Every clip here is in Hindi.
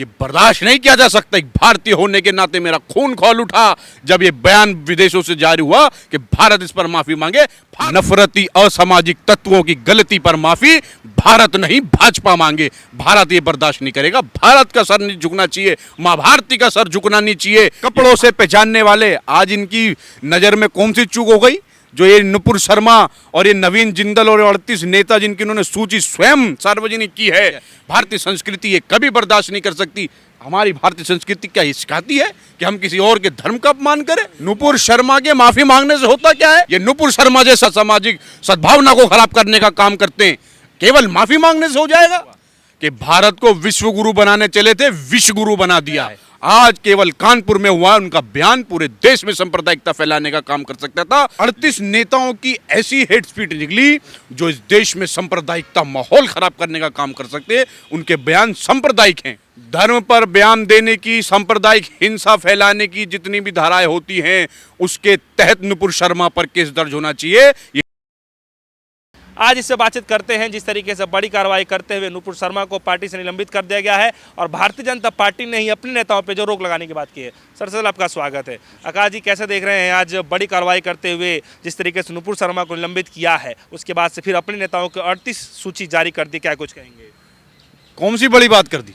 ये बर्दाश्त नहीं किया जा सकता। एक भारतीय होने के नाते मेरा खून खौल उठा जब ये बयान विदेशों से जारी हुआ कि भारत इस पर माफी मांगे। नफरती असामाजिक तत्वों की गलती पर माफी भारत नहीं भाजपा मांगे। भारत ये बर्दाश्त नहीं करेगा। भारत का सर नहीं झुकना चाहिए, मां भारती का सर झुकना नहीं चाहिए। कपड़ों से पहचानने वाले आज इनकी नजर में कौन सी चूक हो गई? जो ये नुपुर शर्मा और ये नवीन जिंदल और 38 नेता जिनकी उन्होंने सूची स्वयं सार्वजनिक की है, भारतीय संस्कृति ये कभी बर्दाश्त नहीं कर सकती। हमारी भारतीय संस्कृति क्या ये सिखाती है कि हम किसी और के धर्म का अपमान करें? नुपुर शर्मा के माफी मांगने से होता क्या है? ये नुपुर शर्मा जैसा सामाजिक सद्भावना को खराब करने का काम करते हैं, केवल माफी मांगने से हो जाएगा? कि भारत को विश्व गुरु बनाने चले थे, विश्व गुरु बना दिया है। आज केवल कानपुर में हुआ उनका बयान पूरे देश में सांप्रदायिकता फैलाने का काम कर सकता था। 38 नेताओं की ऐसी हेट स्पीच निकली जो इस देश में सांप्रदायिकता माहौल खराब करने का काम कर सकते हैं। उनके बयान सांप्रदायिक हैं। धर्म पर बयान देने की, सांप्रदायिक हिंसा फैलाने की जितनी भी धाराएं होती हैं उसके तहत नुपुर शर्मा पर केस दर्ज होना चाहिए। आज इससे बातचीत करते हैं। जिस तरीके से बड़ी कार्रवाई करते हुए नुपुर शर्मा को पार्टी से निलंबित कर दिया गया है और भारतीय जनता पार्टी ने ही अपने नेताओं पर जो रोक लगाने की बात की है। सर आपका स्वागत है। आकाश जी, कैसे देख रहे हैं आज बड़ी कार्रवाई करते हुए जिस तरीके से नुपुर शर्मा को निलंबित किया है, उसके बाद से फिर अपने नेताओं की 38 सूची जारी कर दी, क्या कुछ कहेंगे? कौन सी बड़ी बात कर दी?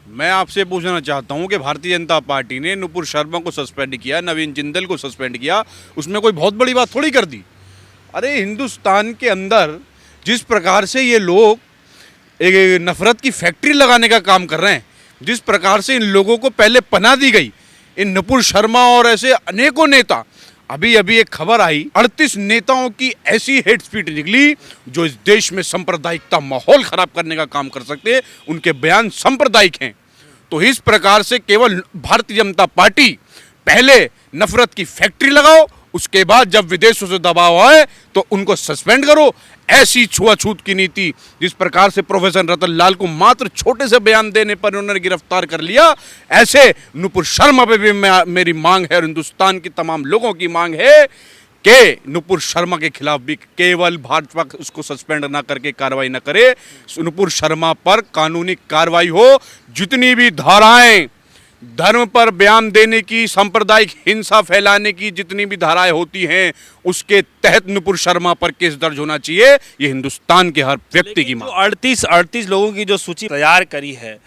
मैं आपसे पूछना चाहता हूं कि भारतीय जनता पार्टी ने नुपुर शर्मा को सस्पेंड किया, नवीन जिंदल को सस्पेंड किया, उसमें कोई बहुत बड़ी बात थोड़ी कर दी। अरे हिंदुस्तान के अंदर जिस प्रकार से ये लोग एक नफरत की फैक्ट्री लगाने का काम कर रहे हैं, जिस प्रकार से इन लोगों को पहले पनाह दी गई, इन नुपुर शर्मा और ऐसे अनेकों नेता, अभी एक खबर आई 38 नेताओं की ऐसी हेट स्पीच निकली जो इस देश में सांप्रदायिकता माहौल खराब करने का काम कर सकते हैं। उनके बयान सांप्रदायिक हैं। तो इस प्रकार से केवल भारतीय जनता पार्टी पहले नफरत की फैक्ट्री लगाओ, उसके बाद जब विदेशों से दबाव आए तो उनको सस्पेंड करो। ऐसी छुआछूत की नीति, जिस प्रकार से प्रोफेसर रतन लाल को मात्र छोटे से बयान देने पर उन्होंने गिरफ्तार कर लिया, ऐसे नुपुर शर्मा पे भी मेरी मांग है और हिंदुस्तान की तमाम लोगों की मांग है कि नुपुर शर्मा के खिलाफ भी केवल भाजपा उसको सस्पेंड ना करके कार्रवाई ना करे, नुपुर शर्मा पर कानूनी कार्रवाई हो। जितनी भी धाराएं धर्म पर बयान देने की, सांप्रदायिक हिंसा फैलाने की जितनी भी धाराएं होती हैं उसके तहत नुपुर शर्मा पर केस दर्ज होना चाहिए। ये हिंदुस्तान के हर व्यक्ति की मांग। 38 लोगों की जो सूची तैयार करी है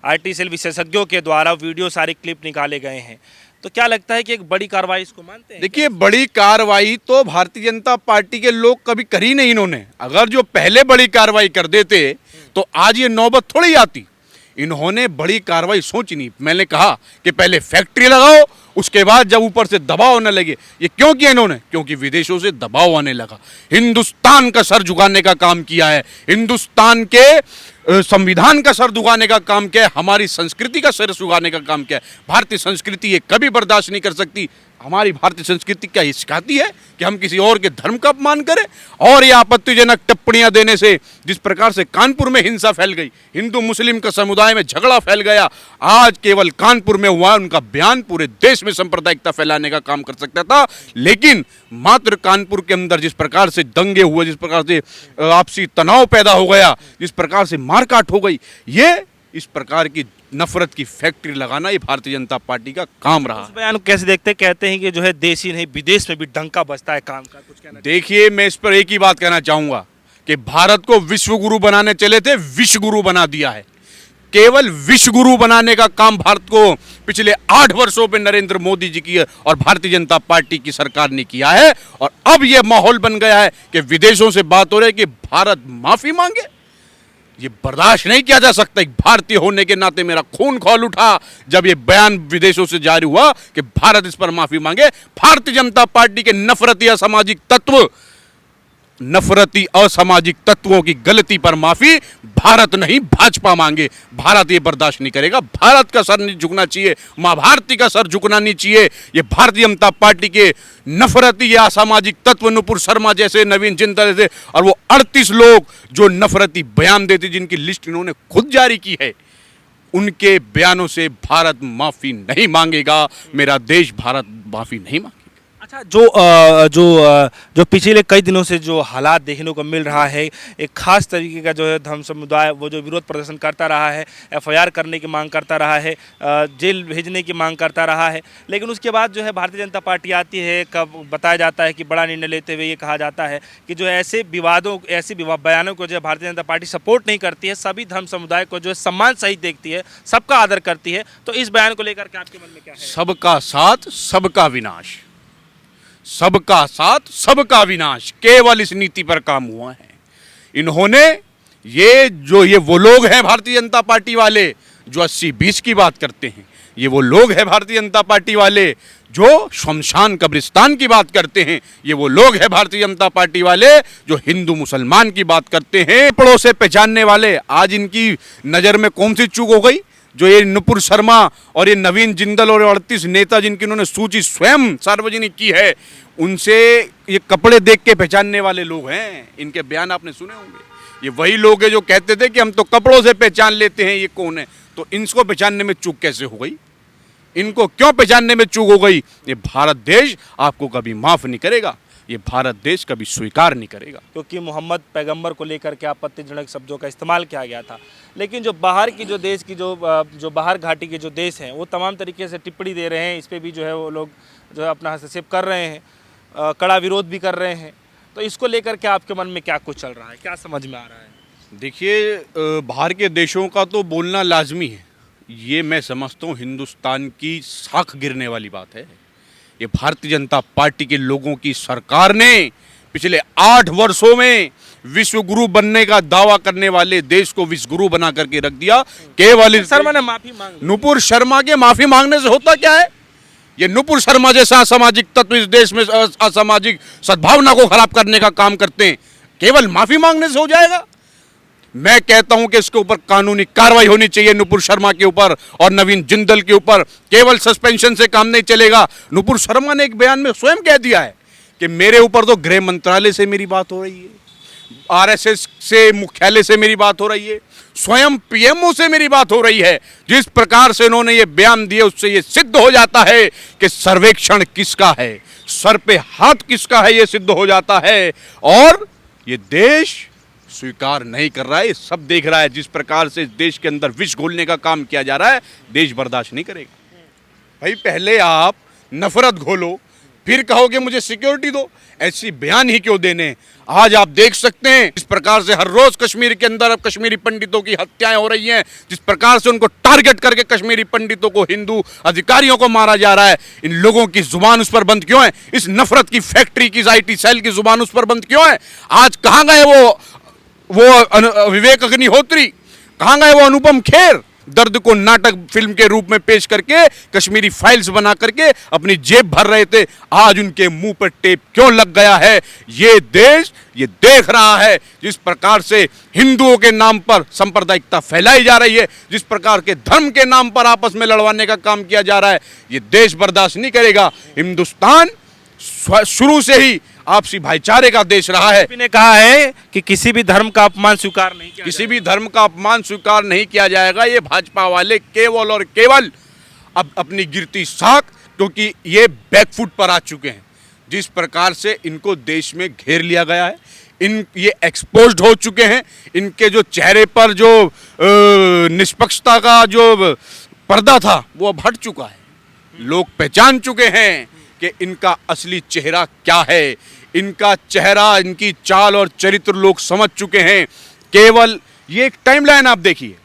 आरटी सेल विशेषज्ञों के द्वारा, वीडियो सारे क्लिप निकाले गए हैं, तो क्या लगता है कि एक बड़ी कार्रवाई इसको मानते हैं? देखिए, बड़ी कार्रवाई तो भारतीय जनता पार्टी के लोग कभी करी नहीं। इन्होंने अगर जो पहले बड़ी कार्रवाई कर देते तो आज ये नौबत थोड़ी आती। इन्होंने बड़ी कार्रवाई सोची नहीं। मैंने कहा कि पहले फैक्ट्री लगाओ, उसके बाद जब ऊपर से दबाव आने लगे। ये क्यों किया इन्होंने? क्योंकि विदेशों से दबाव आने लगा। हिंदुस्तान का सर झुकाने का काम किया है, हिंदुस्तान के संविधान का सर झुकाने का काम किया है, हमारी संस्कृति का सर झुकाने का काम किया है। भारतीय संस्कृति ये कभी बर्दाश्त नहीं कर सकती। हमारी भारतीय संस्कृति क्या ये सिखाती है कि हम किसी और के धर्म का अपमान करें? और ये आपत्तिजनक टिप्पणियां देने से जिस प्रकार से कानपुर में हिंसा फैल गई, हिंदू मुस्लिम का समुदाय में झगड़ा फैल गया, आज केवल कानपुर में हुआ उनका बयान पूरे देश में सांप्रदायिकता फैलाने का काम कर सकता था। लेकिन मात्र कानपुर के अंदर जिस प्रकार से दंगे हुए, जिस प्रकार से आपसी तनाव पैदा हो गया, जिस प्रकार से मारकाट हो गई, ये इस प्रकार की नफरत की फैक्ट्री लगाना ये भारतीय जनता पार्टी का काम रहा। उस बयान को कैसे देखते हैं? कहते हैं कि जो है देश ही नहीं विदेश में भी डंका बजता है काम का, कुछ कहना? देखिए, मैं इस पर एक ही बात कहना चाहूंगा कि भारत को विश्व गुरु बनाने चले थे, विश्व गुरु बना दिया है। केवल विश्व गुरु बनाने का काम भारत को पिछले 8 वर्षों में नरेंद्र मोदी जी की और भारतीय जनता पार्टी की सरकार ने किया है। और अब यह माहौल बन गया है कि विदेशों से बात हो रही है कि भारत माफी मांगे। ये बर्दाश्त नहीं किया जा सकता। एक भारतीय होने के नाते मेरा खून खौल उठा जब ये बयान विदेशों से जारी हुआ कि भारत इस पर माफी मांगे। भारतीय जनता पार्टी के नफरती असामाजिक तत्वों की गलती पर माफी भारत नहीं भाजपा मांगे। भारत ये बर्दाश्त नहीं करेगा। भारत का सर नहीं झुकना चाहिए, मां भारती का सर झुकना नहीं चाहिए। ये भारतीय जनता पार्टी के नफरती या असामाजिक तत्व नुपुर शर्मा जैसे, नवीन जिंदल जैसे और वो 38 लोग जो नफरती बयान देते, जिनकी लिस्ट इन्होंने खुद जारी की है, उनके बयानों से भारत माफी नहीं मांगेगा। मेरा देश भारत माफी नहीं मांगेगा। अच्छा, जो पिछले कई दिनों से जो हालात देखने को मिल रहा है, एक खास तरीके का जो है धर्म समुदाय वो जो विरोध प्रदर्शन करता रहा है, एफआईआर करने की मांग करता रहा है, जेल भेजने की मांग करता रहा है, लेकिन उसके बाद जो है भारतीय जनता पार्टी आती है, कब बताया जाता है कि बड़ा निर्णय लेते हुए ये कहा जाता है कि जो ऐसे विवादों ऐसे बयानों को जो है भारतीय जनता पार्टी सपोर्ट नहीं करती है, सभी धर्म समुदाय को जो है सम्मान सहित देखती है, सबका आदर करती है। तो इस बयान को लेकर के आपके मन में क्या है? सबका साथ सबका विनाश, सबका साथ सबका विनाश, केवल इस नीति पर काम हुआ है। इन्होंने ये वो लोग हैं भारतीय जनता पार्टी वाले जो 80-20 की बात करते हैं, ये वो लोग हैं भारतीय जनता पार्टी वाले जो शमशान कब्रिस्तान की बात करते हैं, ये वो लोग हैं भारतीय जनता पार्टी वाले जो हिंदू मुसलमान की बात करते हैं, कपड़ों से पहचानने वाले। आज इनकी नज़र में कौन सी चूक हो गई? जो ये नुपुर शर्मा और ये नवीन जिंदल और 38 नेता जिनकी उन्होंने सूची स्वयं सार्वजनिक की है, उनसे ये कपड़े देख के पहचानने वाले लोग हैं। इनके बयान आपने सुने होंगे। ये वही लोग हैं जो कहते थे कि हम तो कपड़ों से पहचान लेते हैं ये कौन है। तो इनको पहचानने में चूक कैसे हो गई? इनको क्यों पहचानने में चूक हो गई? ये भारत देश आपको कभी माफ नहीं करेगा, ये भारत देश कभी स्वीकार नहीं करेगा। क्योंकि मोहम्मद पैगंबर को लेकर के आपत्तिजनक शब्दों का इस्तेमाल किया गया था, लेकिन जो बाहर की जो देश की जो बाहर घाटी के जो देश हैं वो तमाम तरीके से टिप्पणी दे रहे हैं, इस पर भी जो है वो लोग जो है अपना हस्तक्षेप कर रहे हैं, कड़ा विरोध भी कर रहे हैं। तो इसको लेकर के आपके मन में क्या कुछ चल रहा है, क्या समझ में आ रहा है? देखिए, बाहर के देशों का तो बोलना लाजमी है, ये मैं समझता हूँ हिंदुस्तान की साख गिरने वाली बात है। ये भारतीय जनता पार्टी के लोगों की सरकार ने पिछले 8 वर्षों में विश्व गुरु बनने का दावा करने वाले देश को विश्व गुरु बना करके रख दिया। केवल शर्मा ने माफी मांग ली। नुपुर शर्मा के माफी मांगने से होता क्या है? ये नुपुर शर्मा जैसा असामाजिक तत्व इस देश में असामाजिक सद्भावना को खराब करने का काम करते हैं, केवल माफी मांगने से हो जाएगा? मैं कहता हूं कि इसके ऊपर कानूनी कार्रवाई होनी चाहिए, नुपुर शर्मा के ऊपर और नवीन जिंदल के ऊपर। केवल सस्पेंशन से काम नहीं चलेगा। नुपुर शर्मा ने एक बयान में स्वयं कह दिया है कि मेरे ऊपर तो गृह मंत्रालय से मेरी बात हो रही है, आरएसएस से मुख्यालय से मेरी बात हो रही है, स्वयं पीएमओ से मेरी बात हो रही है। जिस प्रकार से इन्होंने ये बयान दिए उससे ये सिद्ध हो जाता है कि सर्वेक्षण किसका है, सर पे हाथ किसका है, ये सिद्ध हो जाता है। और ये देश स्वीकार नहीं कर रहा है, ये सब देख रहा है। जिस प्रकार से देश के अंदर विष घोलने का काम किया जा रहा है, देश बर्दाश्त नहीं करेगा। भाई, पहले आप नफरत घोलो, फिर कहो कि मुझे सिक्योरिटी दो। ऐसी बयान ही क्यों देने? आज आप देख सकते हैं इस प्रकार से हर रोज कश्मीर के अंदर अब कश्मीरी पंडितों की हत्याएं हो रही हैं, जिस प्रकार से उनको टारगेट करके कश्मीरी पंडितों को, हिंदू अधिकारियों को मारा जा रहा है। इन लोगों की जुबान उस पर बंद क्यों है? इस नफरत की फैक्ट्री की आईटी सेल की जुबान उस पर बंद क्यों है? आज कहाँ गए वो विवेक अग्निहोत्री, कहाँ गए वो अनुपम खेर? दर्द को नाटक फिल्म के रूप में पेश करके कश्मीरी फाइल्स बना करके अपनी जेब भर रहे थे। आज उनके मुंह पर टेप क्यों लग गया है? ये देश ये देख रहा है जिस प्रकार से हिंदुओं के नाम पर सांप्रदायिकता फैलाई जा रही है, जिस प्रकार के धर्म के नाम पर आपस में लड़वाने का काम किया जा रहा है। ये देश बर्दाश्त नहीं करेगा। हिंदुस्तान शुरू से ही आपसी भाईचारे का देश रहा है। ने कहा है कि किसी भी धर्म का अपमान स्वीकार नहीं किया किसी भी धर्म का अपमान स्वीकार नहीं किया जाएगा। ये भाजपा वाले केवल और केवल अब अपनी गिरती साख, क्योंकि ये बैकफुट पर आ चुके हैं। जिस प्रकार से इनको देश में घेर लिया गया है, ये एक्सपोज्ड हो चुके हैं। इनके जो चेहरे पर जो निष्पक्षता का जो पर्दा था वो अब हट चुका है। लोग पहचान चुके हैं कि इनका असली चेहरा क्या है। इनका चेहरा, इनकी चाल और चरित्र लोग समझ चुके हैं। केवल ये एक टाइमलाइन आप देखिए,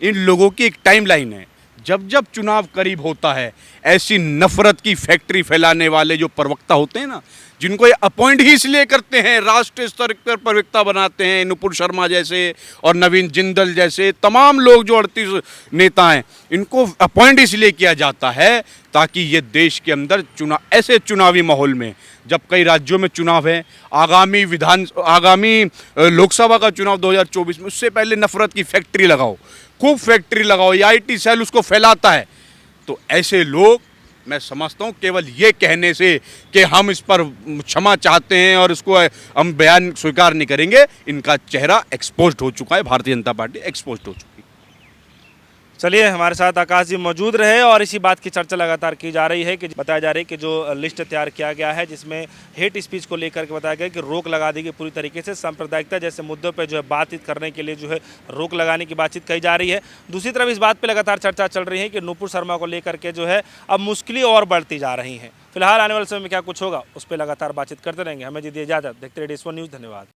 इन लोगों की एक टाइमलाइन है। जब जब चुनाव करीब होता है, ऐसी नफरत की फैक्ट्री फैलाने वाले जो प्रवक्ता होते हैं ना, जिनको ये अपॉइंट ही इसलिए करते हैं, राष्ट्रीय स्तर पर प्रवक्ता बनाते हैं, नुपुर शर्मा जैसे और नवीन जिंदल जैसे तमाम लोग जो 38 नेता हैं, इनको अपॉइंट इसलिए किया जाता है ताकि ये देश के अंदर ऐसे चुनावी माहौल में, जब कई राज्यों में चुनाव है, आगामी लोकसभा का चुनाव 2024 में, उससे पहले नफरत की फैक्ट्री लगाओ, खूब फैक्ट्री लगाओ। ये आईटी सेल उसको फैलाता है। तो ऐसे लोग, मैं समझता हूँ केवल ये कहने से कि हम इस पर क्षमा चाहते हैं और इसको हम बयान स्वीकार नहीं करेंगे, इनका चेहरा एक्सपोज्ड हो चुका है। भारतीय जनता पार्टी एक्सपोज्ड हो चुकी है। चलिए, हमारे साथ आकाश जी मौजूद रहे और इसी बात की चर्चा लगातार की जा रही है कि बताया जा रही है कि जो लिस्ट तैयार किया गया है जिसमें हेट स्पीच को लेकर के बताया गया कि रोक लगा दी गई पूरी तरीके से, सांप्रदायिकता जैसे मुद्दों पे जो है बातचीत करने के लिए जो है रोक लगाने की बातचीत कही जा रही है। दूसरी तरफ इस बात पे लगातार चर्चा चल रही है कि नुपुर शर्मा को लेकर के जो है अब मुश्किलें और बढ़ती जा रही हैं। फिलहाल आने वाले समय में क्या कुछ होगा उस पर लगातार बातचीत करते रहेंगे। हमें दीजिए इजाजत, देखते रहिए DS1 न्यूज़। धन्यवाद।